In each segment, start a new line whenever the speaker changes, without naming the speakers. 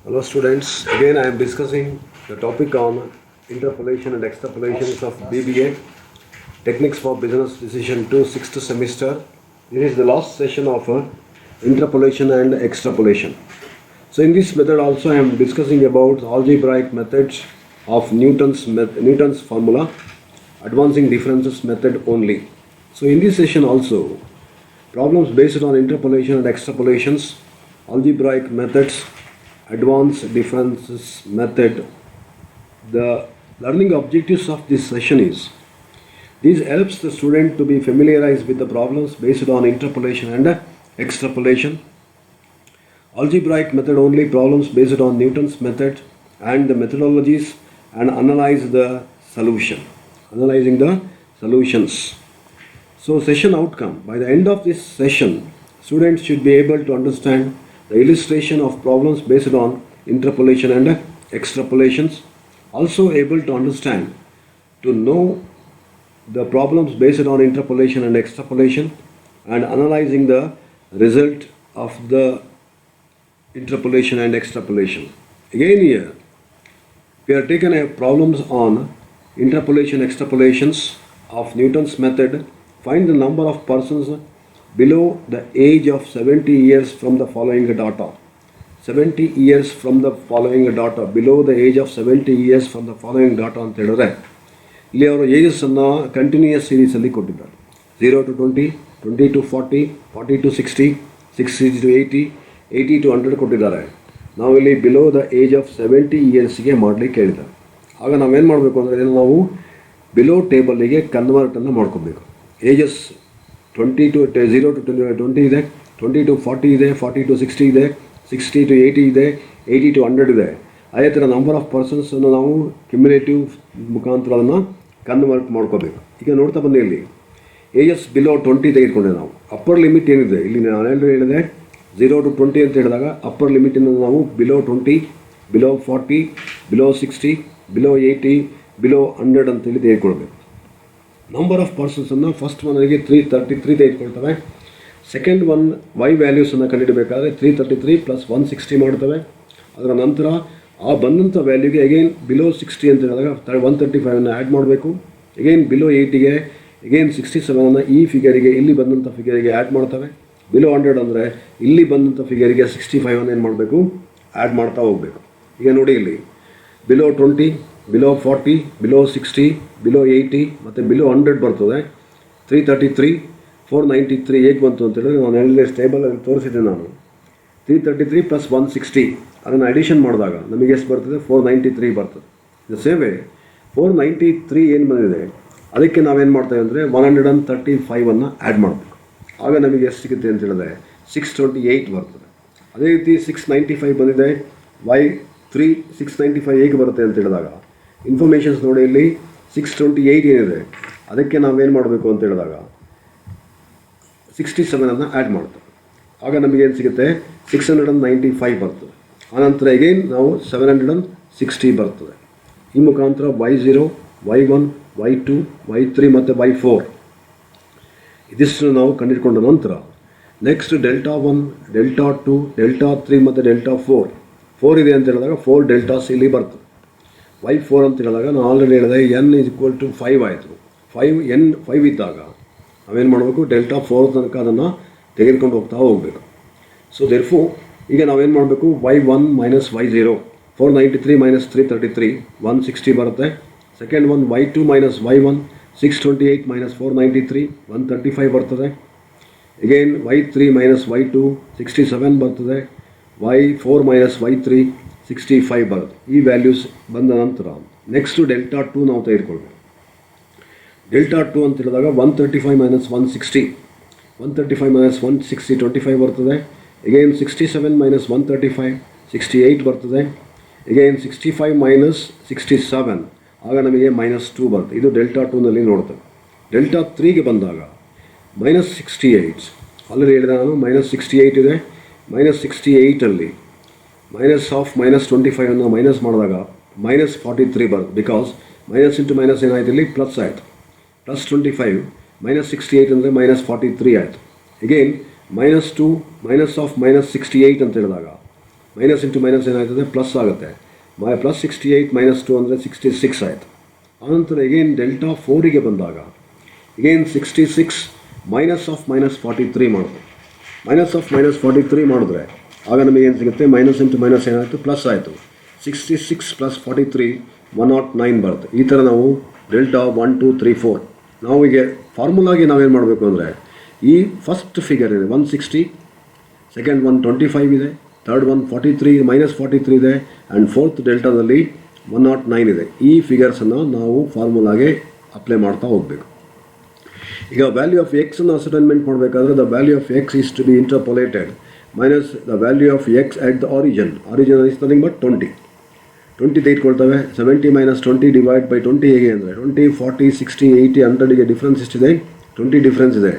Hello students, again I am discussing the topic on interpolation and extrapolations of BBA, Techniques for Business Decision 2, 6th semester. This is the last session of interpolation and extrapolation. So in this method also I am discussing about algebraic methods of Newton's formula, advancing differences method only. So in this session also, problems based on interpolation and extrapolations, algebraic methods, advanced differences method. The learning objectives of this session is this helps the student to be familiarized with the problems based on interpolation and extrapolation, algebraic method only problems based on Newton's method and the methodologies, and analyzing the solutions. So session outcome, by the end of this session, students should be able to understand the illustration of problems based on interpolation and extrapolations, also able to understand, to know the problems based on interpolation and extrapolation, and analyzing the result of the interpolation and extrapolation. Again here, we are taken a problems on interpolation extrapolations of Newton's method. Find the number of persons below the age of 70 years from the following data. 70 years from the following data, below the age of 70 years from the following data ಅಂತ ಹೇಳಿದ್ರೆ ಇಲ್ಲಿ ಅವರು ಏಜಸ್ಸನ್ನು continuous ಸೀರೀಸಲ್ಲಿ ಕೊಟ್ಟಿದ್ದಾರೆ. 0 to 20, 20 to 40, 40 to 60, 60 to 80, 80 to 100 ಕೊಟ್ಟಿದ್ದಾರೆ. ನಾವಿಲ್ಲಿ below the age of 70 ಇಯರ್ಸ್ಗೆ ಮಾಡಲಿಕ್ಕೆ ಹೇಳಿದ್ದಾರೆ. ಆಗ ನಾವೇನು ಮಾಡಬೇಕು ಅಂದರೆ ನಾವು ಬಿಲೋ ಟೇಬಲ್ಲಿಗೆ ಕನ್ವರ್ಟನ್ನು ಮಾಡ್ಕೋಬೇಕು. ಏಜಸ್ 20 to 0 to 20 ಇದೆ, 20 to 40 ಇದೆ, 40 to 60 ಇದೆ, 60 to 80 ಇದೆ, 80 to 100 ಇದೆ. ಅದೇ ಥರ ನಂಬರ್ ಆಫ್ ಪರ್ಸನ್ಸನ್ನು ನಾವು ಕ್ಯುಮ್ಯುಲೇಟಿವ್ ಮುಖಾಂತರ ಅದನ್ನು ಕನ್ವರ್ಟ್ ಮಾಡ್ಕೋಬೇಕು. ಈಗ ನೋಡ್ತಾ ಬಂದೆ ಇಲ್ಲಿ ಏಜಸ್ ಬಿಲೋ 20 ತೆಗೆದುಕೊಂಡೆ ನಾವು. ಅಪ್ಪರ್ ಲಿಮಿಟ್ ಏನಿದೆ ಇಲ್ಲಿ ನಾನು ಹೇಳಿದೆ 0 to 20 ಅಂತ ಹೇಳಿದಾಗ ಅಪ್ಪರ್ ಲಿಮಿಟಿಂದ ನಾವು below 20, below 40, below 60, below 80, below 100 ಅಂತೇಳಿ ತೆಗೆದುಕೊಳ್ಬೇಕು. ನಂಬರ್ ಆಫ್ ಪರ್ಸನ್ಸನ್ನು ಫಸ್ಟ್ ಒನ್ಗೆ 333 ತೆಗೆದುಕೊಳ್ತವೆ. ಸೆಕೆಂಡ್ ಒನ್ ವೈ ವ್ಯಾಲ್ಯೂಸನ್ನು ಕಂಡುಹಿಡಬೇಕಾದ್ರೆ 333 + 160 ಮಾಡ್ತವೆ. ಅದರ ನಂತರ ಆ ಬಂದಂಥ ವ್ಯಾಲ್ಯೂಗೆ ಅಗೈನ್ ಬಿಲೋ 60 ಅಂತ ಹೇಳಿದಾಗ 135 ಆ್ಯಡ್ ಮಾಡಬೇಕು. ಅಗೈನ್ ಬಿಲೋ 80ಗೆ ಅಗೈನ್ 67 ಈ ಫಿಗರಿಗೆ, ಇಲ್ಲಿ ಬಂದಂಥ ಫಿಗರಿಗೆ ಆ್ಯಡ್ ಮಾಡ್ತವೆ. ಬಿಲೋ 100 ಅಂದರೆ ಇಲ್ಲಿ ಬಂದಂಥ ಫಿಗರಿಗೆ 65 ಏನು ಮಾಡಬೇಕು, ಆ್ಯಡ್ ಮಾಡ್ತಾ ಹೋಗಬೇಕು. ಈಗ ನೋಡಿ ಇಲ್ಲಿ ಬಿಲೋ 20, ಬಿಲೋ 40, ಬಿಲೋ 60, ಬಿಲೋ 80 ಮತ್ತು ಬಿಲೋ 100 ಬರ್ತದೆ. 333, 493 ಹೇಗೆ ಬಂತು ಅಂತೇಳಿದ್ರೆ ನಾನು ಹೇಳಿದ್ರೆ ಟೇಬಲಲ್ಲಿ ತೋರಿಸಿದ್ದೆ ನಾನು. 333 + 160 ಅದನ್ನು ಅಡಿಷನ್ ಮಾಡಿದಾಗ ನಮಗೆ ಎಷ್ಟು ಬರ್ತದೆ, 493 ಬರ್ತದೆ. ದ ಸೇಮ್ ವೇ 493 ಏನು ಬಂದಿದೆ ಅದಕ್ಕೆ ನಾವೇನು ಮಾಡ್ತೇವೆ ಅಂದರೆ 135 ಆ್ಯಡ್ ಮಾಡಬೇಕು. ಆಗ ನಮಗೆ ಎಷ್ಟು ಸಿಗುತ್ತೆ ಅಂತ ಹೇಳಿದ್ರೆ 628 ಬರ್ತದೆ. ಅದೇ ರೀತಿ 695 ಬಂದಿದೆ. ವೈ 695 ಹೇಗೆ ಬರುತ್ತೆ ಅಂತ ಹೇಳಿದಾಗ ಇನ್ಫಾರ್ಮೇಷನ್ಸ್ ನೋಡಿ, ಇಲ್ಲಿ 628 ಏನಿದೆ ಅದಕ್ಕೆ ನಾವೇನು ಮಾಡಬೇಕು ಅಂತ ಹೇಳಿದಾಗ 67 ಆ್ಯಡ್ ಮಾಡ್ತೇವೆ. ಆಗ ನಮಗೇನು ಸಿಗುತ್ತೆ, 695 ಬರ್ತದೆ. ಆನಂತರ ಅಗೈನ್ ನಾವು 760 ಬರ್ತದೆ. ಈ ಮುಖಾಂತರ Y0, Y1, Y2, Y3 ಮತ್ತು Y4 ಇದಿಷ್ಟು ನಾವು ಕಂಡುಹಿಡ್ಕೊಂಡ ನಂತರ ನೆಕ್ಸ್ಟ್ ಡೆಲ್ಟಾ 1, ಡೆಲ್ಟಾ 2, ಡೆಲ್ಟಾ 3 ಮತ್ತು ಡೆಲ್ಟಾ 4 ಇದೆ ಅಂತ ಹೇಳಿದಾಗ 4 ಡೆಲ್ಟಾಸ್ ಇಲ್ಲಿ ಬರ್ತದೆ. Y4 ಅಂತ ಹೇಳಿದಾಗ ನಾನು ಆಲ್ರೆಡಿ ಹೇಳಿದೆ n = 5 ಆಯಿತು. 5 ಇದ್ದಾಗ ನಾವೇನು ಮಾಡಬೇಕು, ಡೆಲ್ಟಾ 4 ತನಕ ಅದನ್ನು ತೆಗೆದುಕೊಂಡು ಹೋಗಬೇಕು. ಸೊ ದೇರ್ಫೋರ್ ಈಗ ನಾವೇನು ಮಾಡಬೇಕು, Y1 - Y0, 493 - 333 160 ಬರುತ್ತೆ. ಸೆಕೆಂಡ್ ಒನ್ Y2 - Y1, 628 - 493 135 ಬರ್ತದೆ. ಅಗೈನ್ Y3 - Y2 67 ಬರ್ತದೆ. Y4 - Y3 65 ಬರುತ್ತೆ. ಈ ವ್ಯಾಲ್ಯೂಸ್ ಬಂದ ನಂತರ ನೆಕ್ಸ್ಟು ಡೆಲ್ಟಾ 2 ನಾವು ತೆಗೆದುಕೊಳ್ಬೇಕು. ಡೆಲ್ಟಾ 2 ಅಂತ ಹೇಳಿದಾಗ 135 - 160, 135 - 160 25 ಬರ್ತದೆ. ಅಗೈನ್ 67 - 135 68 ಬರ್ತದೆ. ಅಗೈನ್ 65 - 67 ಆಗ ನಮಗೆ -2 ಬರುತ್ತೆ. ಇದು ಡೆಲ್ಟಾ 2ನಲ್ಲಿ ನೋಡ್ತೇವೆ. ಡೆಲ್ಟಾ 3ಗೆ ಬಂದಾಗ -68 ಆಲ್ರೆಡಿ ಹೇಳಿದೆ ನಾನು, -68 ಇದೆ. -68ಅಲ್ಲಿ -25 ಮೈನಸ್ ಮಾಡಿದಾಗ -43 ಬರುತ್ತೆ. ಬಿಕಾಸ್ ಮೈನಸ್ ಇಂಟು ಮೈನಸ್ ಏನಾಯ್ತು, ಇಲ್ಲಿ ಪ್ಲಸ್ ಆಯಿತು. +25 -68 ಅಂದರೆ -43 ಆಯಿತು. ಅಗೈನ್ -2 -68 ಅಂತ ಹೇಳಿದಾಗ ಮೈನಸ್ ಇಂಟು ಮೈನಸ್ ಏನಾಗ್ತದೆ, ಪ್ಲಸ್ ಆಗುತ್ತೆ. ಪ್ಲಸ್ 68 ಮೈನಸ್ 2 ಅಂದರೆ 66 ಆಯಿತು. ಆನಂತರ ಎಗೇನ್ ಡೆಲ್ಟಾ 4ಗೆ ಬಂದಾಗ ಎಗೇನ್ 66 ಮೈನಸ್ ಆಫ್ ಮೈನಸ್ 43 ಮಾಡೋದು. ಮೈನಸ್ ಆಫ್ ಮೈನಸ್ 43 ಮಾಡಿದ್ರೆ ಆಗ ನಮಗೇನು ಸಿಗುತ್ತೆ, ಮೈನಸ್ ಇಂಟು ಮೈನಸ್ ಏನಾಯಿತು, ಪ್ಲಸ್ ಆಯಿತು. 66 ಪ್ಲಸ್ 43 109 ಬರುತ್ತೆ. ಈ ಥರ ನಾವು ಡೆಲ್ಟಾ 1 2 3 4 ನಾವು ಈಗ ಫಾರ್ಮುಲಾಗಿ ನಾವೇನು ಮಾಡಬೇಕು ಅಂದರೆ, ಈ ಫಸ್ಟ್ ಫಿಗರ್ ಇದೆ 160, ಸೆಕೆಂಡ್ 125 ಇದೆ, ಥರ್ಡ್ 143 ಮೈನಸ್ 43 ಇದೆ, ಆ್ಯಂಡ್ ಫೋರ್ತ್ ಡೆಲ್ಟಾದಲ್ಲಿ 109 ಇದೆ. ಈ ಫಿಗರ್ಸನ್ನು ನಾವು ಫಾರ್ಮುಲಾಗೆ ಅಪ್ಲೈ ಮಾಡ್ತಾ ಹೋಗಬೇಕು. ಈಗ ವ್ಯಾಲ್ಯೂ ಆಫ್ ಎಕ್ಸನ್ನು ಅಸೈನ್ಮೆಂಟ್ ಮಾಡಬೇಕಾದ್ರೆ the value of x is to be interpolated minus the value of x at the origin is nothing but 20 ತೆಗೆದುಕೊಳ್ತವೆ. 70 ಮೈನಸ್ 20 ಡಿವೈಡ್ ಬೈ 20 ಹೇಗೆ ಅಂದರೆ 20 40 60 80 100ಗೆ ಡಿಫ್ರೆನ್ಸ್ ಎಷ್ಟಿದೆ, 20 ಡಿಫ್ರೆನ್ಸ್ ಇದೆ.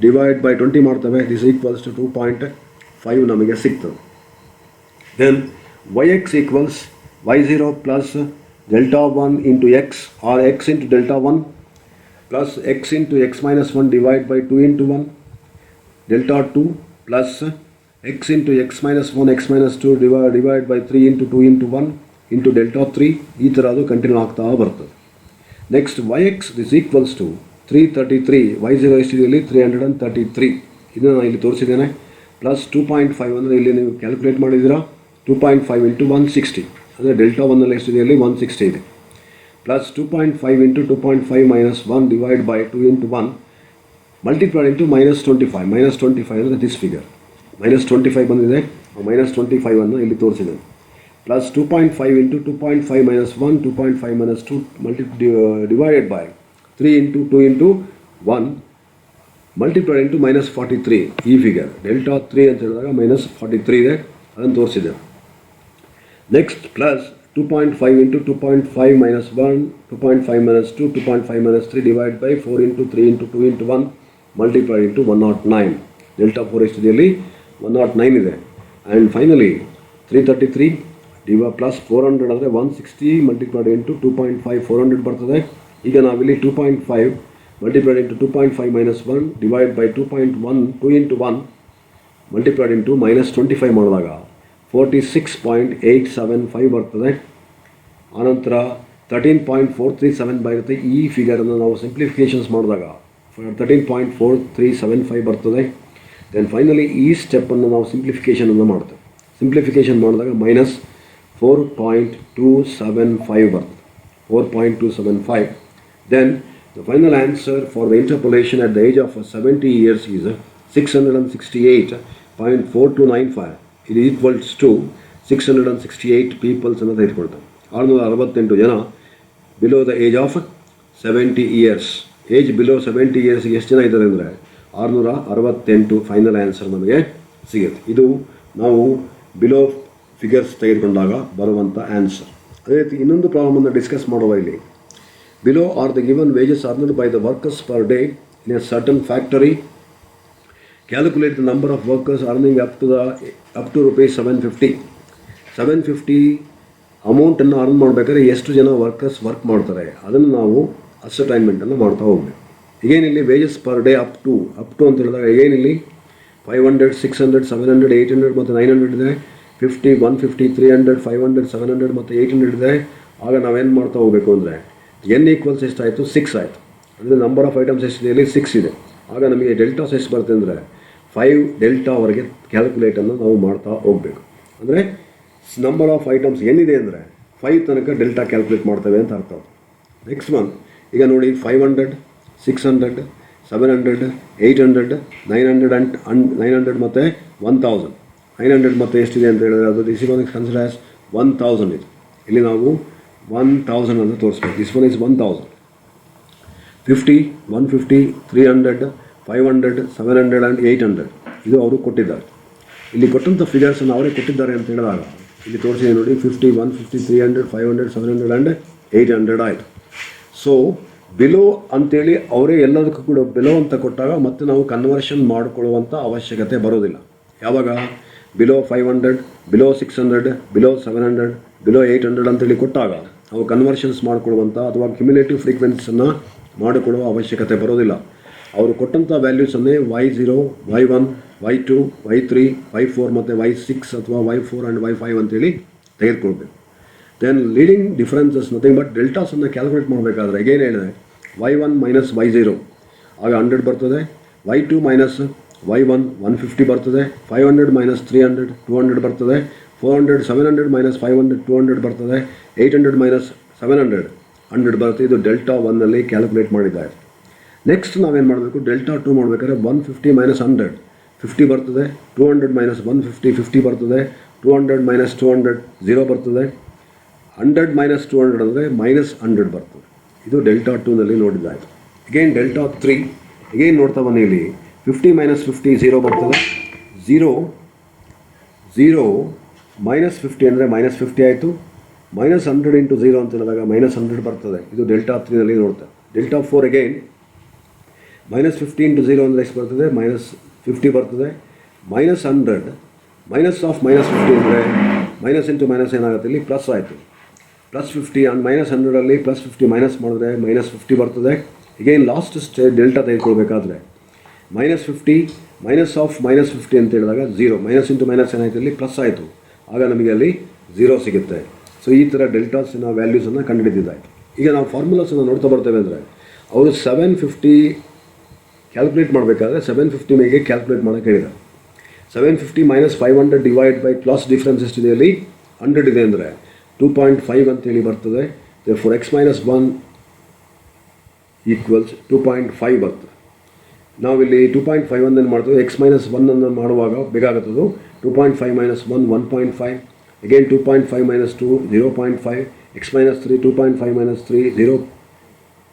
ಡಿವೈಡ್ ಬೈ 20 ಮಾಡ್ತವೆ, ದಿಸ್ ಈಕ್ವಲ್ಸ್ ಟು 2.5 ನಮಗೆ ಸಿಗ್ತದೆ. Then yx equals y0 plus delta 1 into x or x into delta 1 plus x into x minus 1 divide by 2 into 1 delta 2 plus x into x minus 1 x minus 2 divide by 3 into 2 into 1 into delta 3. ಈ ಥರ ಅದು continue ಆಗ್ತಾ ಬರ್ತದೆ. Next yx this equals to 333, y0 ಎಷ್ಟಿದೆಯಲ್ಲಿ 333, ಇದನ್ನು ನಾನು ಇಲ್ಲಿ ತೋರಿಸಿದ್ದೇನೆ. ಪ್ಲಸ್ 2.5 ಅಂದರೆ ಇಲ್ಲಿ ನೀವು ಕ್ಯಾಲ್ಕುಲೇಟ್ ಮಾಡಿದ್ದೀರಾ, 2.5 ಇಂಟು 160 ಅಂದರೆ ಡೆಲ್ಟಾ 1ನಲ್ಲಿ ಎಷ್ಟಿದೆಯಲ್ಲಿ 160 ಇದೆ. Plus 2.5 into 2.5 minus 1 divide by 2 into 1 multiplied into minus 25 ಅಂದರೆ ದಿಸ್ ಫಿಗರ್ ಮೈನಸ್ 25 ಬಂದಿದೆ. ಮೈನಸ್ 25 ಇಲ್ಲಿ ತೋರಿಸಿದೆ. Plus 2.5 into 2.5 minus 1 2.5 minus 2 divided by 3 into 2 into 1 multiplied into minus 43. ಈ ಫಿಗರ್ ಡೆಲ್ಟಾ 3 ಅಂತ ಹೇಳಿದಾಗ ಮೈನಸ್ 43 ಇದೆ, ಅದನ್ನು ತೋರಿಸಿದೆ. Next plus 2.5 into 2.5 minus 1 2.5 minus 2 2.5 minus 3 divide by 4 into 3 into 2 into 1 multiplied into 109. Delta 4 ಎಷ್ಟಿದೆಯಲ್ಲಿ 109 ಇದೆ. ಆ್ಯಂಡ್ ಫೈನಲಿ 333 ಪ್ಲಸ್ 400 ಅಂದರೆ 160 multiplied into 2.5 400 ಬರ್ತದೆ. ಈಗ ನಾವಿಲ್ಲಿ 2.5 multiplied into 2.5 minus 1 divide by 2.1 2 into 1 multiplied into minus 25 ಮಾಡಿದಾಗ 46.875 ಬರ್ತದೆ. ಆನಂತರ 13.437 ಬರುತ್ತೆ. ಈ ಫಿಗರನ್ನು ನಾವು ಸಿಂಪ್ಲಿಫಿಕೇಷನ್ಸ್ ಮಾಡಿದಾಗ 13.4375 ಬರ್ತದೆ. ದೆನ್ ಫೈನಲಿ ಈ ಸ್ಟೆಪ್ಪನ್ನು ನಾವು ಸಿಂಪ್ಲಿಫಿಕೇಷನನ್ನು ಮಾಡ್ತೇವೆ. ಸಿಂಪ್ಲಿಫಿಕೇಷನ್ ಮಾಡಿದಾಗ ಮೈನಸ್ 4.275 ಬರ್ತದೆ, 4.275. Then the final answer for the interpolation at the age of 70 years is 668.4295. It equals to 668 people ಅಂತ ತೆಗೆದುಕೊಳ್ತಾರೆ. 668 ಜನ below the age of 70 years. Age below 70 ಇಯರ್ಸ್ಗೆ ಎಷ್ಟು ಜನ ಇದ್ದಾರೆ ಅಂದರೆ 668 ಫೈನಲ್ ಆನ್ಸರ್ ನಮಗೆ ಸಿಗುತ್ತೆ. ಇದು ನಾವು ಬಿಲೋ ಫಿಗರ್ಸ್ ತೆಗೆದುಕೊಂಡಾಗ ಬರುವಂಥ ಆನ್ಸರ್. ಅದೇ ರೀತಿ ಇನ್ನೊಂದು ಪ್ರಾಬ್ಲಮನ್ನು ಡಿಸ್ಕಸ್ ಮಾಡುವ ಇಲ್ಲಿ. Below are the given wages earned by the workers per day in a certain factory. Calculate the number of workers earning up to rupees 750. 750 ಅಮೌಂಟನ್ನು ಅರ್ನ್ ಮಾಡಬೇಕಾದ್ರೆ ಎಷ್ಟು ಜನ ವರ್ಕರ್ಸ್ ವರ್ಕ್ ಮಾಡ್ತಾರೆ ಅದನ್ನು ನಾವು ಅಸೈನ್ಮೆಂಟನ್ನು ಮಾಡ್ತಾ ಹೋಗಬೇಕು. ಈಗೇನಿಲ್ಲಿ wages per day up to ಅಂತ ಹೇಳಿದಾಗ ಈಗೇನಿಲ್ಲಿ 500 600 700 800 ಮತ್ತು 900 ಇದೆ. 50 150 300 500 700 ಮತ್ತು 800 ಇದೆ. ಆಗ ನಾವೇನು ಮಾಡ್ತಾ ಹೋಗಬೇಕು ಅಂದರೆ n ಈಕ್ವಲ್ಸ್ ಎಷ್ಟಾಯಿತು 6 ಆಯಿತು. ಅಂದರೆ ನಂಬರ್ ಆಫ್ ಐಟಮ್ಸ್ ಎಷ್ಟಿದೆ ಇಲ್ಲಿ 6 ಇದೆ. ಆಗ ನಮಗೆ ಡೆಲ್ಟಾಸ್ ಎಷ್ಟು ಬರುತ್ತೆ ಅಂದರೆ 5 ಡೆಲ್ಟಾವರೆಗೆ ಕ್ಯಾಲ್ಕುಲೇಟನ್ನು ನಾವು ಮಾಡ್ತಾ ಹೋಗಬೇಕು. ಅಂದರೆ ನಂಬರ್ ಆಫ್ ಐಟಮ್ಸ್ ಏನಿದೆ ಅಂದರೆ 5 ತನಕ ಡೆಲ್ಟಾ ಕ್ಯಾಲ್ಕುಲೇಟ್ ಮಾಡ್ತೇವೆ ಅಂತ ಅರ್ಥ. ನೆಕ್ಸ್ಟ್ ಒನ್ ಈಗ ನೋಡಿ 500 600 700 800 900 ಮತ್ತು 1000. 900 ಮತ್ತು ಎಷ್ಟಿದೆ ಅಂತ ಹೇಳಿದ್ರೆ ಅದು ದಿಸ್ ಇಸ್ ಕನ್ಸಿಡರ್ ಆಸ್ 1000 ಇದೆ. ಇಲ್ಲಿ ನಾವು 1000 ಅಂತ ತೋರಿಸ್ಬೇಕು. This one is 1000. 50 150 300 500 700 ಆ್ಯಂಡ್ 800 ಇದು ಅವರು ಕೊಟ್ಟಿದ್ದಾರೆ. ಇಲ್ಲಿ ಕೊಟ್ಟಂಥ ಫಿಗರ್ಸನ್ನು ಅವರೇ ಕೊಟ್ಟಿದ್ದಾರೆ ಅಂತ ಹೇಳಿದಾಗ ಇಲ್ಲಿ ತೋರಿಸಿದೆ ನೋಡಿ 50 150 300 500 700 ಆ್ಯಂಡ್ 800 ಆಯಿತು. ಸೊ ಬಿಲೋ ಅಂತೇಳಿ ಅವರೇ ಎಲ್ಲದಕ್ಕೂ ಕೂಡ ಬಿಲೋ ಅಂತ ಕೊಟ್ಟಾಗ ಮತ್ತೆ ನಾವು ಕನ್ವರ್ಷನ್ ಮಾಡಿಕೊಳ್ಳುವಂಥ ಅವಶ್ಯಕತೆ ಬರೋದಿಲ್ಲ. ಯಾವಾಗ ಬಿಲೋ 500 ಬಿಲೋ 600 ಬಿಲೋ 700 ಬಿಲೋ 800 ಅಂತೇಳಿ ಕೊಟ್ಟಾಗ ನಾವು ಕನ್ವರ್ಷನ್ಸ್ ಮಾಡಿಕೊಳ್ಳುವಂಥ ಅಥವಾ ಕ್ಯುಮ್ಯುಲೇಟಿವ್ ಫ್ರೀಕ್ವೆನ್ಸಿಯನ್ನು ಮಾಡಿಕೊಳ್ಳುವ ಅವಶ್ಯಕತೆ ಬರೋದಿಲ್ಲ. ಅವರು ಕೊಟ್ಟಂಥ ವ್ಯಾಲ್ಯೂಸನ್ನೇ y0 y1 y2, y3, y4 ಮತ್ತು y6 ಅಥವಾ y4 ಆ್ಯಂಡ್ y5 ಅಂತೇಳಿ ತೆಗೆದುಕೊಳ್ಬೇಕು. Then leading differences nothing but ಡೆಲ್ಟಾಸನ್ನು ಕ್ಯಾಲ್ಕುಲೇಟ್ ಮಾಡಬೇಕಾದ್ರೆ ಅಗೇನ್ ಹೇಳಿದೆ y1 ಮೈನಸ್ y0 ಆಗ 100 ಬರ್ತದೆ, y2 ಮೈನಸ್ y1 150 ಬರ್ತದೆ, 500 ಮೈನಸ್ 300 200 ಬರ್ತದೆ, 400 700 ಮೈನಸ್ 500 200 ಬರ್ತದೆ, 800 ಮೈನಸ್ 700 100 ಬರುತ್ತೆ. ಇದು ಡೆಲ್ಟಾ 1ನಲ್ಲಿ ಕ್ಯಾಲ್ಕುಲೇಟ್ ಮಾಡಿದ್ದಾರೆ. ನೆಕ್ಸ್ಟ್ ನಾವೇನು ಮಾಡಬೇಕು, ಡೆಲ್ಟಾ 2 ಮಾಡಬೇಕಾದ್ರೆ 150 ಮೈನಸ್ 100 50 ಬರ್ತದೆ, 200 ಮೈನಸ್ 150 50 ಬರ್ತದೆ, 200 ಮೈನಸ್ 200 0 ಬರ್ತದೆ, 100 ಮೈನಸ್ 200 ಅಂದರೆ ಮೈನಸ್ 100 ಬರ್ತದೆ. ಇದು ಡೆಲ್ಟಾ 2ನಲ್ಲಿ ನೋಡಿದ್ದಾಯಿತು. ಅಗೇನ್ ಡೆಲ್ಟಾ 3 ಅಗೇನ್ ನೋಡ್ತಾ ಬನ್ನಿ, ಇಲ್ಲಿ 50 ಮೈನಸ್ 50 0 ಬರ್ತದೆ, 0 ಮೈನಸ್ 50 ಅಂದರೆ ಮೈನಸ್ 50 ಆಯಿತು, ಮೈನಸ್ 100 ಇಂಟು 0 ಅಂತ ಹೇಳಿದಾಗ ಮೈನಸ್ 100 ಬರ್ತದೆ. ಇದು ಡೆಲ್ಟಾ 3ನಲ್ಲಿ ನೋಡ್ತಾ. ಡೆಲ್ಟಾ 4 ಅಗೇನ್ ಮೈನಸ್ 50 ಇಂಟು 0 ಅಂದರೆ ಎಷ್ಟು ಬರ್ತದೆ, ಮೈನಸ್ 50 ಬರ್ತದೆ, ಮೈನಸ್ 100 ಮೈನಸ್ ಆಫ್ ಮೈನಸ್ 50 ಅಂದರೆ ಮೈನಸ್ ಇಂಟು ಮೈನಸ್ ಏನಾಗುತ್ತೆ, ಇಲ್ಲಿ ಪ್ಲಸ್ ಆಯಿತು, ಪ್ಲಸ್ 50 ಆ್ಯಂಡ್ ಮೈನಸ್ 100ಅಲ್ಲಿ ಪ್ಲಸ್ 50 ಮೈನಸ್ ಮಾಡಿದ್ರೆ ಮೈನಸ್ 50 ಬರ್ತದೆ. ಅಗೇನ್ ಲಾಸ್ಟ್ ಡೆಲ್ಟಾ ತೆಗೆದುಕೊಳ್ಬೇಕಾದ್ರೆ ಮೈನಸ್ 50 ಮೈನಸ್ ಆಫ್ ಮೈನಸ್ 50 ಅಂತ ಹೇಳಿದಾಗ 0 ಮೈನಸ್ ಇಂಟು ಮೈನಸ್ ಏನಾಯಿತು, ಇಲ್ಲಿ ಪ್ಲಸ್ ಆಯಿತು, ಆಗ ನಮಗೆ ಅಲ್ಲಿ 0 ಸಿಗುತ್ತೆ. ಸೊ ಈ ಥರ ಡೆಲ್ಟಾಸಿನ ವ್ಯಾಲ್ಯೂಸನ್ನು ಕಂಡುಹಿಡಿದಿದ್ದಾಯಿತು. ಈಗ ನಾವು ಫಾರ್ಮುಲಾಸನ್ನು ನೋಡ್ತಾ ಬರ್ತೇವೆ ಅಂದರೆ ಅವರು 750 ಕ್ಯಾಲ್ಕುಲೇಟ್ ಮಾಡಬೇಕಾದ್ರೆ 750 ಮೇಗೆ ಕ್ಯಾಲ್ಕುಲೇಟ್ ಮಾಡೋಕ್ಕೆ ಹೇಳಿದ್ದಾರೆ. 750 minus 500 divide by class difference ಎಷ್ಟಿದೆ, ಅಲ್ಲಿ 100 ಇದೆ ಅಂದರೆ 2.5 ಅಂತೇಳಿ ಬರ್ತದೆ. ಫಾರ್ ಎಕ್ಸ್ ಮೈನಸ್ 1 ಈಕ್ವಲ್ಸ್ 2.5 ಬರ್ತದೆ. ನಾವಿಲ್ಲಿ 2.5 ಒಂದನ್ನು ಮಾಡ್ತೇವೆ, ಎಕ್ಸ್ ಮೈನಸ್ 1 ಮಾಡುವಾಗ ಬೇಕಾಗುತ್ತದು 2.5 minus 1 1.5, again 2.5 minus 2 0.5, X minus 3 2.5 minus 3 0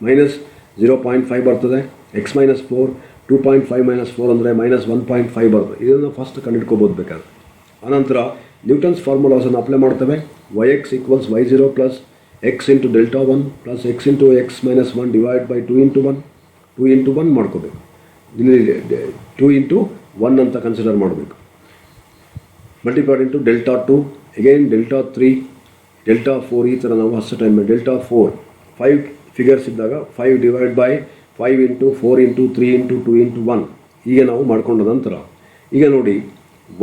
minus 0.5 ಬರ್ತದೆ, ಎಕ್ಸ್ ಮೈನಸ್ 4 2.5 ಮೈನಸ್ 4 ಅಂದರೆ ಮೈನಸ್ 1.5 ಬರ್ತದೆ. ಇದನ್ನು ಫಸ್ಟ್ ಕಂಡುಹಿಡ್ಕೋಬೋದು ಬೇಕಾದ್ರೆ. ಆನಂತರ ನ್ಯೂಟನ್ಸ್ ಫಾರ್ಮುಲಾಸನ್ನು ಅಪ್ಲೈ ಮಾಡ್ತೇವೆ. y(x) equals y0 plus x into delta 1 plus x into x minus 1 divide by 2 into 1 ಮಾಡ್ಕೋಬೇಕು. ಇಲ್ಲಿ 2 ಇಂಟು 1 ಅಂತ ಕನ್ಸಿಡರ್ ಮಾಡಬೇಕು. Multiplied into delta 2 again delta 3 delta 4 ಈ ಥರ ನಾವು ಫಸ್ಟ್ ಟೈಮ್ ಡೆಲ್ಟಾ 4 5 ಫಿಗರ್ಸ್ ಇದ್ದಾಗ 5 divide by 5 into 4 into 3 into 2 into 1 ಹೀಗೆ ನಾವು ಮಾಡ್ಕೊಂಡ ನಂತರ ಈಗ ನೋಡಿ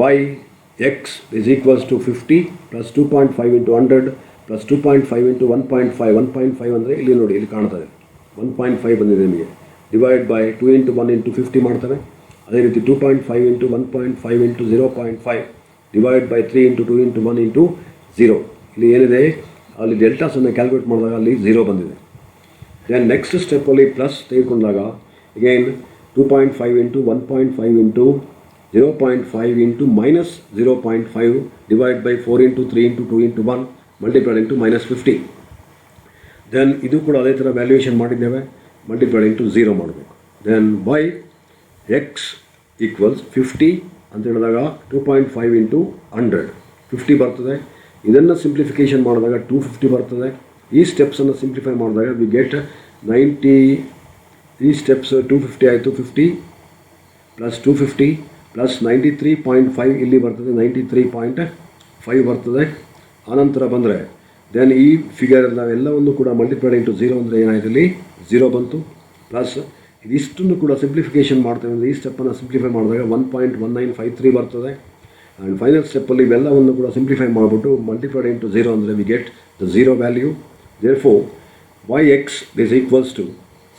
y(x) is equals to 50 plus 2.5 into 100 plus 2.5 into 1.5 1.5 ಅಂದರೆ ಇಲ್ಲಿ ನೋಡಿ ಇಲ್ಲಿ ಕಾಣ್ತದೆ 1.5 ಬಂದಿದೆ ನಿಮಗೆ, ಡಿವೈಡ್ ಬೈ 2 ಇಂಟು 1 ಇಂಟು 50 ಮಾಡ್ತವೆ. ಅದೇ ರೀತಿ 2.5 into 1.5 into 0.5 divide by 3 into 2 into 1 into 0. ಇಲ್ಲಿ ಏನಿದೆ ಅಲ್ಲಿ ಡೆಲ್ಟಾಸನ್ನು ಕ್ಯಾಲ್ಕುಲೇಟ್ ಮಾಡಿದಾಗ ಅಲ್ಲಿ 0 ಬಂದಿದೆ. ದೆನ್ ನೆಕ್ಸ್ಟ್ ಸ್ಟೆಪ್ಪಲ್ಲಿ ಪ್ಲಸ್ ತೆಗೆದುಕೊಂಡಾಗ again 2.5 into 1.5 into 0.5 into minus 0.5 divide by 4 into 3 into 2 into 1 multiplied into minus 50. Then ಇದು ಕೂಡ ಅದೇ ಥರ ವ್ಯಾಲ್ಯೂಯೇಷನ್ ಮಾಡಿದ್ದೇವೆ, ಮಲ್ಟಿಪ್ಲೈಡ್ ಇಂಟು 0 ಮಾಡಬೇಕು. ದೆನ್ y(x) ಈಕ್ವಲ್ಸ್ 50 ಅಂತ ಹೇಳಿದಾಗ 2.5 ಇಂಟು 100 50 ಬರ್ತದೆ. ಇದನ್ನು ಸಿಂಪ್ಲಿಫಿಕೇಷನ್ ಮಾಡಿದಾಗ 250 ಬರ್ತದೆ. ಈ ಸ್ಟೆಪ್ಸನ್ನು ಸಿಂಪ್ಲಿಫೈ ಮಾಡಿದಾಗ ವಿ ಗೆಟ್ 90. ಈ ಸ್ಟೆಪ್ಸ್ 250 ಆಯಿತು, 50 ಪ್ಲಸ್ 250 ಪ್ಲಸ್ 93.5 ಇಲ್ಲಿ ಬರ್ತದೆ, 93.5 ಬರ್ತದೆ. ಆನಂತರ ಬಂದರೆ ದೆನ್ ಈ ಫಿಗರ್ ನಾವೆಲ್ಲವನ್ನು ಕೂಡ ಮಲ್ಟಿಪ್ಲೈಡ್ ಇಂಟು 0 ಅಂದರೆ ಏನಾಯಿತು, ಇಲ್ಲಿ 0 ಬಂತು. ಪ್ಲಸ್ ಇದಿಷ್ಟನ್ನು ಕೂಡ ಸಿಂಪ್ಲಿಫಿಕೇಷನ್ ಮಾಡ್ತೇವೆ ಅಂದರೆ ಈ ಸ್ಟೆಪ್ಪನ್ನು ಸಿಂಪ್ಲಿಫೈ ಮಾಡಿದಾಗ 1.1953 ಬರ್ತದೆ. ಆ್ಯಂಡ್ ಫೈನಲ್ ಸ್ಟೆಪ್ಪಲ್ಲಿ ಇವೆಲ್ಲವನ್ನು ಕೂಡ ಸಿಂಪ್ಲಿಫೈ ಮಾಡಿಬಿಟ್ಟು ಮಲ್ಟಿಪ್ಲೈಡ್ ಇಂಟು 0 ಅಂದರೆ we get the 0 value. Therefore y(x) is equals to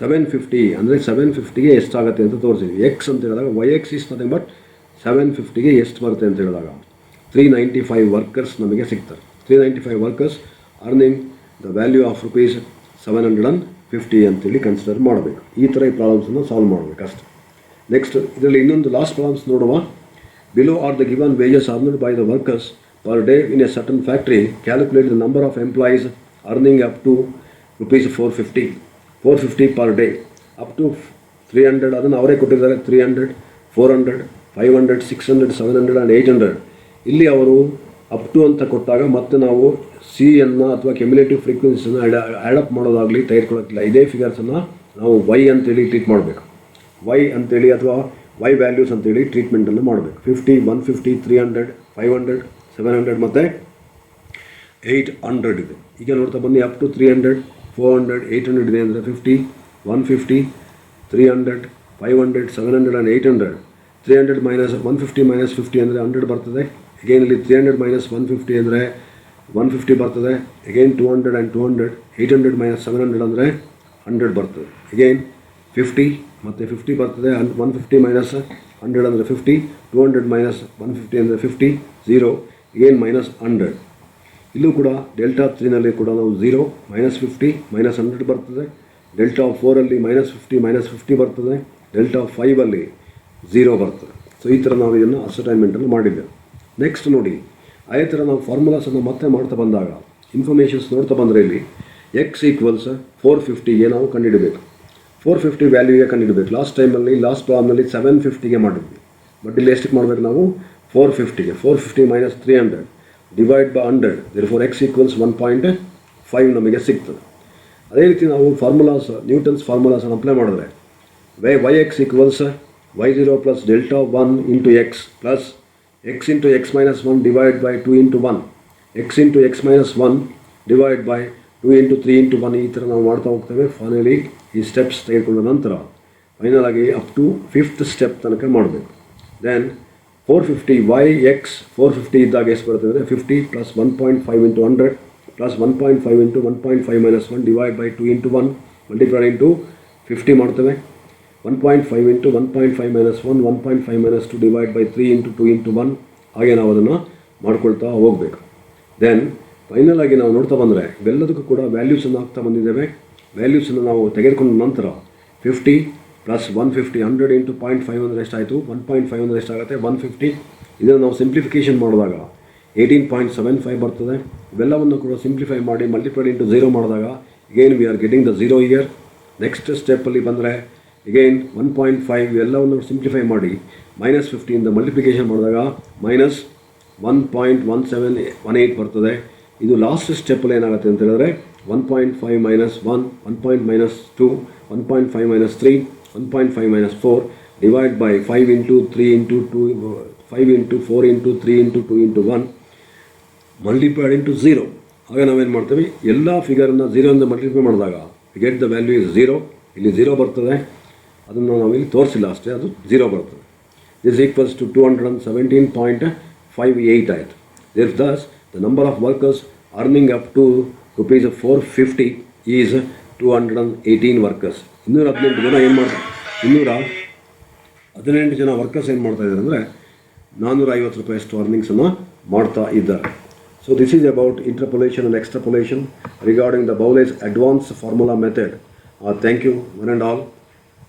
750 ಅಂದರೆ 750ಗೆ ಎಷ್ಟಾಗುತ್ತೆ ಅಂತ ತೋರಿಸಿದ್ವಿ. ಎಕ್ಸ್ ಅಂತ ಹೇಳಿದಾಗ y(x) is nothing but 750ಗೆ ಎಷ್ಟು ಬರುತ್ತೆ ಅಂತ ಹೇಳಿದಾಗ 395 ವರ್ಕರ್ಸ್ ನಮಗೆ ಸಿಗ್ತಾರೆ. 395 workers earning the value of rupees 750 ಅಂತೇಳಿ ಕನ್ಸಿಡರ್ ಮಾಡಬೇಕು. ಈ ಥರ ಈ ಪ್ರಾಬ್ಲಮ್ಸನ್ನು ಸಾಲ್ವ್ ಮಾಡಬೇಕು ಅಷ್ಟೆ. ನೆಕ್ಸ್ಟ್ ಇದರಲ್ಲಿ ಇನ್ನೊಂದು ಲಾಸ್ಟ್ ಪ್ರಾಬ್ಲಮ್ಸ್ ನೋಡುವ. Below are the given wages earned by the workers per day in a certain factory. Calculate the number of employees earning up to rupees 450 per day up to 300. ಅದನ್ನು ಅವರೇ ಕೊಟ್ಟಿದ್ದಾರೆ. 300 400 500 600 700 and 800. ಇಲ್ಲಿ ಅವರು up to ಅಂತ ಕೊಟ್ಟಾಗ ಮತ್ತೆ ನಾವು ಸಿಯನ್ನು ಅಥವಾ ಕ್ಯುಮ್ಯುಲೇಟಿವ್ ಫ್ರೀಕ್ವೆನ್ಸಿಯನ್ನು ಆ್ಯಡಪ್ ಮಾಡೋದಾಗಲಿ ತೆಗೆದುಕೊಳ್ಳೋಕ್ಕಿಲ್ಲ. ಇದೇ ಫಿಗರ್ಸನ್ನು ನಾವು ವೈ ಅಂತೇಳಿ ಟ್ರೀಟ್ ಮಾಡಬೇಕು. ವೈ ಅಂತೇಳಿ ಅಥವಾ ವೈ ವ್ಯಾಲ್ಯೂಸ್ ಅಂತೇಳಿ ಟ್ರೀಟ್ಮೆಂಟನ್ನು ಮಾಡಬೇಕು. 50 150 300 500 700 ಮತ್ತು 800 ಇದೆ. ಈಗ ನೋಡ್ತಾ ಬನ್ನಿ, ಅಪ್ ಟು 300 400 800 ಇದೆ ಅಂದರೆ 50 150 300 500 700 ಆ್ಯಂಡ್ 800. 300 ಮೈನಸ್ 150 ಮೈನಸ್ 50 ಅಂದರೆ 100 ಬರ್ತದೆ. ಅಗೇನ್ ಇಲ್ಲಿ 300 ಮೈನಸ್ 150 ಅಂದರೆ 150 ಬರ್ತದೆ. ಅಗೇನ್ 200 ಆ್ಯಂಡ್ 200, 800 ಮೈನಸ್ 700 ಅಂದರೆ 100 ಬರ್ತದೆ. ಅಗೇನ್ 50 ಮತ್ತು 50 ಬರ್ತದೆ. 150 ಮೈನಸ್ 100 ಅಂದರೆ 50, 200 ಮೈನಸ್ 150 ಅಂದರೆ 50, 0, ಅಗೇನ್ ಮೈನಸ್ 100. ಇಲ್ಲೂ ಕೂಡ ಡೆಲ್ಟಾ 3ನಲ್ಲಿ ಕೂಡ ನಾವು 0, ಮೈನಸ್ 50, ಮೈನಸ್ 100 ಬರ್ತದೆ. ಡೆಲ್ಟಾ 4ಅಲ್ಲಿ ಮೈನಸ್ 50, ಮೈನಸ್ 50 ಬರ್ತದೆ. ಡೆಲ್ಟಾ 5ಅಲ್ಲಿ 0 ಬರ್ತದೆ. ಸೊ ಈ ಥರ ನಾವು ಇದನ್ನು ಅಸೈನ್ಮೆಂಟನ್ನು ಮಾಡಿದ್ದೇವೆ. ನೆಕ್ಸ್ಟ್ ನೋಡಿ, ಅದೇ ಥರ ನಾವು ಫಾರ್ಮುಲಾಸನ್ನು ಮತ್ತೆ ಮಾಡ್ತಾ ಬಂದಾಗ ಇನ್ಫಾರ್ಮೇಷನ್ಸ್ ನೋಡ್ತಾ ಬಂದರೆ ಇಲ್ಲಿ ಎಕ್ಸ್ ಈಕ್ವಲ್ಸ್ 450ಗೆ ನಾವು ಕಂಡುಹಿಡಬೇಕು. 450 ವ್ಯಾಲ್ಯೂಗೆ ಕಂಡುಹಿಡಬೇಕು. ಲಾಸ್ಟ್ ಪ್ರಾಬ್ಲಮ್ನಲ್ಲಿ 750ಗೆ ಮಾಡಿದ್ವಿ. ಬಟ್ ಇಲ್ಲಿ ಎಷ್ಟಕ್ಕೆ ಮಾಡಬೇಕು ನಾವು? 450ಗೆ. 450 minus 300 divide by 100, therefore x equals 1.5 ನಮಗೆ ಸಿಗ್ತದೆ. ಅದೇ ರೀತಿ ನಾವು ನ್ಯೂಟನ್ಸ್ ಫಾರ್ಮುಲಾಸನ್ನು ಅಪ್ಲೈ ಮಾಡಿದ್ರೆ y x equals y0 plus delta 1 into x plus x into x minus 1 divide by 2 into 1, x into x minus 1 divide by 2 into 3 into 1. ಈ ಥರ ನಾವು ಮಾಡ್ತಾ ಹೋಗ್ತೇವೆ. ಫೈನಲಿ ಈ ಸ್ಟೆಪ್ಸ್ ತೆಗೆದುಕೊಂಡ ನಂತರ ಫೈನಲ್ ಆಗಿ ಅಪ್ ಟು 5th ಸ್ಟೆಪ್ ತನಕ ಮಾಡಬೇಕು. ದೆನ್ 450 ವೈ ಎಕ್ಸ್ 450 ಇದ್ದಾಗ ಎಷ್ಟು ಬರ್ತದೆ ಅಂದರೆ 50 plus 1.5 into 100 plus 1.5 into 1.5 minus 1 divide by 2 into 1 multiply into 50 ಮಾಡ್ತೇವೆ. 1.5 into 1.5 minus 1, 1.5 minus 2 divide by 3 into 2 into 1. ಹಾಗೆ ನಾವು ಅದನ್ನು ಮಾಡ್ಕೊಳ್ತಾ ಹೋಗಬೇಕು. ದೆನ್ ಫೈನಲ್ ಆಗಿ ನಾವು ನೋಡ್ತಾ ಬಂದರೆ ಇವೆಲ್ಲದಕ್ಕೂ ಕೂಡ ವ್ಯಾಲ್ಯೂಸನ್ನು ಹಾಕ್ತಾ ಬಂದಿದ್ದೇವೆ. ವ್ಯಾಲ್ಯೂಸನ್ನು ನಾವು ತೆಗೆದುಕೊಂಡ ನಂತರ 50 ಪ್ಲಸ್ 150, 100 ಇಂಟು 0.5 ಅಂದರೆ ಎಷ್ಟಾಯಿತು? 1.5 ಅಂದರೆ ಎಷ್ಟಾಗುತ್ತೆ? 150. ಇದನ್ನು ನಾವು ಸಿಂಪ್ಲಿಫಿಕೇಷನ್ ಮಾಡಿದಾಗ 18.75 ಬರ್ತದೆ. ಇವೆಲ್ಲವನ್ನು ಕೂಡ ಸಿಂಪ್ಲಿಫೈ ಮಾಡಿ ಮಲ್ಟಿಪ್ಲೈ ಇಂಟು 0 ಮಾಡಿದಾಗ again we are getting the 0 year. Next ಸ್ಟೆಪ್ಪಲ್ಲಿ ಬಂದರೆ ಅಗೇನ್ 1.5 ಇವೆಲ್ಲವನ್ನು ಸಿಂಪ್ಲಿಫೈ ಮಾಡಿ ಮೈನಸ್ 50ಇಂದ ಮಲ್ಟಿಪ್ಲಿಕೇಷನ್ ಮಾಡಿದಾಗ ಮೈನಸ್ 1.1718 ಬರ್ತದೆ. ಇದು ಲಾಸ್ಟ್ ಸ್ಟೆಪ್ಪಲ್ಲಿ ಏನಾಗುತ್ತೆ ಅಂತ ಹೇಳಿದ್ರೆ 1.5 minus 1, 1 minus 2, 1.5 minus 3, 1.5 minus 4 divide by 5 into 3 into 2, 5 into 4 into 3 into 2 into 1 multiplied into 0. ಆಗ ನಾವೇನು ಮಾಡ್ತೀವಿ? ಎಲ್ಲ ಫಿಗರನ್ನು 0ಇಂದ ಮಲ್ಟಿಪ್ಲೈ ಮಾಡಿದಾಗ ಗೆಟ್ ದ ವ್ಯಾಲ್ಯೂ ಇಸ್ 0. ಇಲ್ಲಿ 0 ಬರ್ತದೆ. ಅದನ್ನು ನಾವಿಲ್ಲಿ ತೋರಿಸಿಲ್ಲ ಅಷ್ಟೇ, ಅದು 0 ಬರ್ತದೆ. ದಿಸ್ ಈಕ್ವಲ್ಸ್ ಟು 217.58 ಆಯಿತು. Thus the number of workers earning up to rupees 450 is 218 workers. 218 ಜನ ಏನು ಮಾಡ್ತಾರೆ? 218 ಜನ ವರ್ಕರ್ಸ್ ಏನು ಮಾಡ್ತಾ ಇದ್ದಾರೆ ಅಂದರೆ 450 ರೂಪಾಯಿಯಷ್ಟು ಅರ್ನಿಂಗ್ಸನ್ನು ಮಾಡ್ತಾ ಇದ್ದಾರೆ. So this is about interpolation and extrapolation regarding the Bowley's advance formula method. Thank you one and all.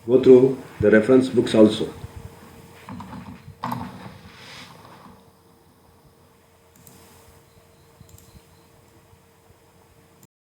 Go through the reference books also.